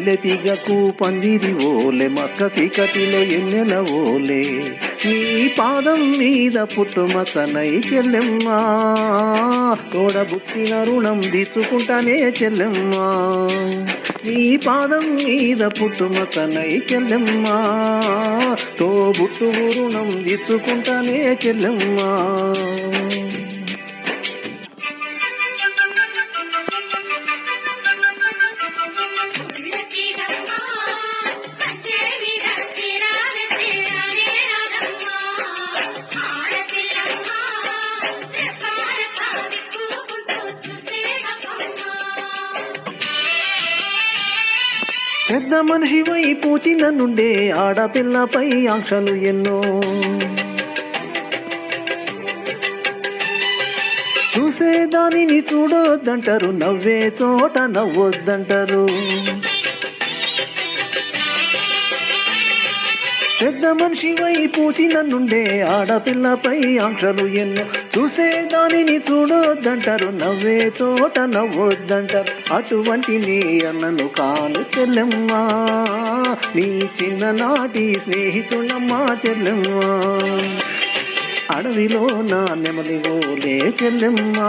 మల్లె తీగకు పందిరి ఓలే మస్క చీకటిలో ఎన్నెల ఓలే నీ పాదం మీద పుట్టుమతనై చెల్లెమ్మా తోడబుట్టిన రుణం తీర్చుకుంటానే చెల్లెమ్మా నీ పాదం మీద పుట్టుమతనై చెల్లెమ్మా తోబుట్టు రుణం తీర్చుకుంటానే చెల్లెమ్మా పెద్ద మనిషివై పూచిన నుండే ఆడపిల్లపై ఆంక్షలు ఎన్నో చూసేదానిని చూడొద్దంటారు నవ్వే చోట నవ్వొద్దంటారు పెద్ద మనిషివై పూచిన నుండే ఆడపిల్లపై ఆంక్షలు ఎన్నో చూసేదానిని చూడొద్దంటారు నవ్వే చోట నవ్వొద్దంటారు అటువంటి నీ అన్నను కాను చెల్లెమ్మా నీ చిన్ననాటి స్నేహితులమ్మా చెల్లెమ్మా అడవిలో నా నెమలి ఓలే చెల్లెమ్మా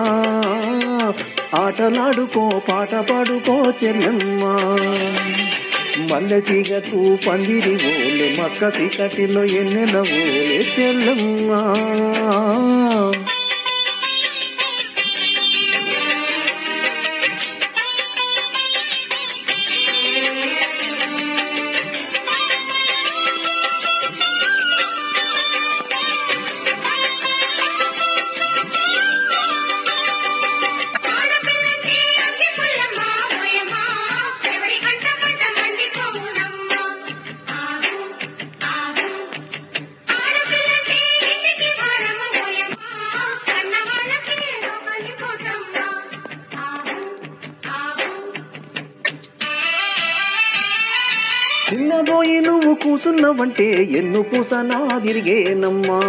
ఆటలాడుకో పాట పాడుకో చెల్లెమ్మా మల్లె తీగకు పందిరి ఓలే మక్క చీకటిలో ఎన్నెల ఓలే చెల్లెమ్మా చిన్నబోయి నువ్వు కూసున్నావంటే ఎన్ను పూసనా తిరిగేనమ్మా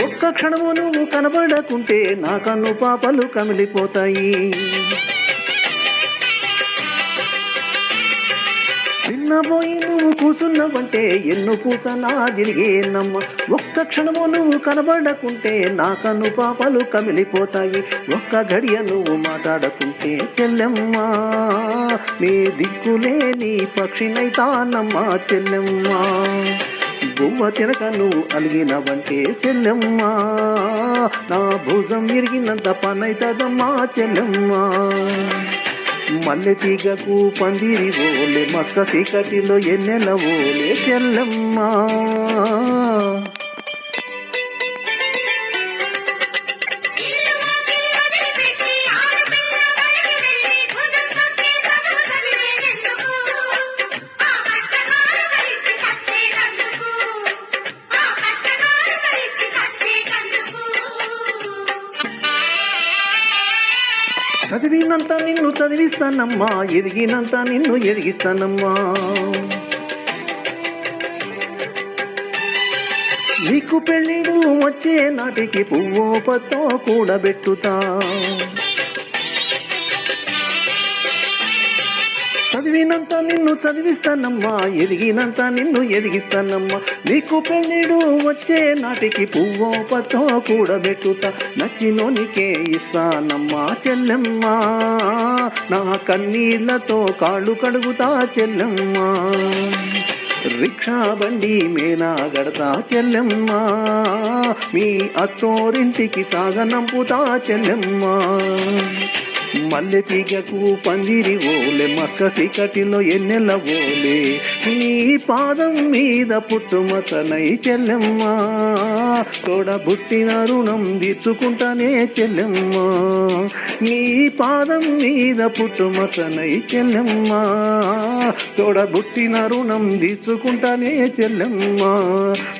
ఒక్క క్షణము నువ్వు కనబడకుంటే నా కన్ను పాపలు కమిలిపోతాయి చిన్నబోయి నువ్వు కూసున్నావంటే ఎన్ను పూసనా తిరిగేనమ్మా ఒక్క క్షణము నువ్వు కనబడకుంటే నా కన్ను పాపలు కమిలిపోతాయి ఒక్క గడియ నువ్వు మాట్లాడకుంటే చెల్లెమ్మా నీ దిక్కులే నీ పక్షినైతానమ్మా చెల్లెమ్మా బొమ్మ తినక నువ్వు అలిగినవంటే చెల్లెమ్మా నా భుజం ఇరిగినంత పనైతదమ్మా చెల్లెమ్మా మల్లె తీగకు పందిరి ఓలే మక్క చీకటిలో ఎన్నెల ఓలే చెల్లెమ్మా చదివినంత నిన్ను చదివిస్తానమ్మా ఎదిగినంత నిన్ను ఎదిగిస్తానమ్మా నీకు పెళ్ళిడు వచ్చే నాటికి పువ్వో పత్తో కూడబెట్టుతా చదివినంత నిన్ను చదివిస్తానమ్మా ఎదిగినంత నిన్ను ఎదిగిస్తానమ్మా నీకు పెళ్ళిడు వచ్చే నాటికి పువ్వో పత్తో కూడబెట్టుతా నచ్చినోనికే ఇస్తానమ్మా చెల్లెమ్మా నా కన్నీళ్లతో కాళ్ళు కడుగుతా చెల్లెమ్మా రిక్షా బండి మేనా గడతా చెల్లెమ్మా మీ అత్తోరింటికి సాగనంపుతా చెల్లెమ్మా మల్లె తీగకు పందిరి ఓలే మక్క చీకటిలో ఎన్నెల ఓలే నీ పాదం మీద పుట్టుమతనై చెల్లెమ్మా తోడబుట్టిన రుణం తీర్చుకుంటానే చెల్లెమ్మా నీ పాదం మీద పుట్టుమతనై చెల్లెమ్మా తోడబుట్టిన రుణం తీర్చుకుంటానే చెల్లెమ్మా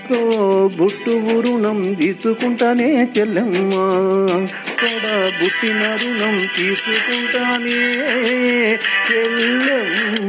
తోబుట్టు రుణం తీర్చుకుంటానే చెల్లెమ్మా తోడబుట్టిన రుణం తీసుకుంటానే చెల్లెమ్మ.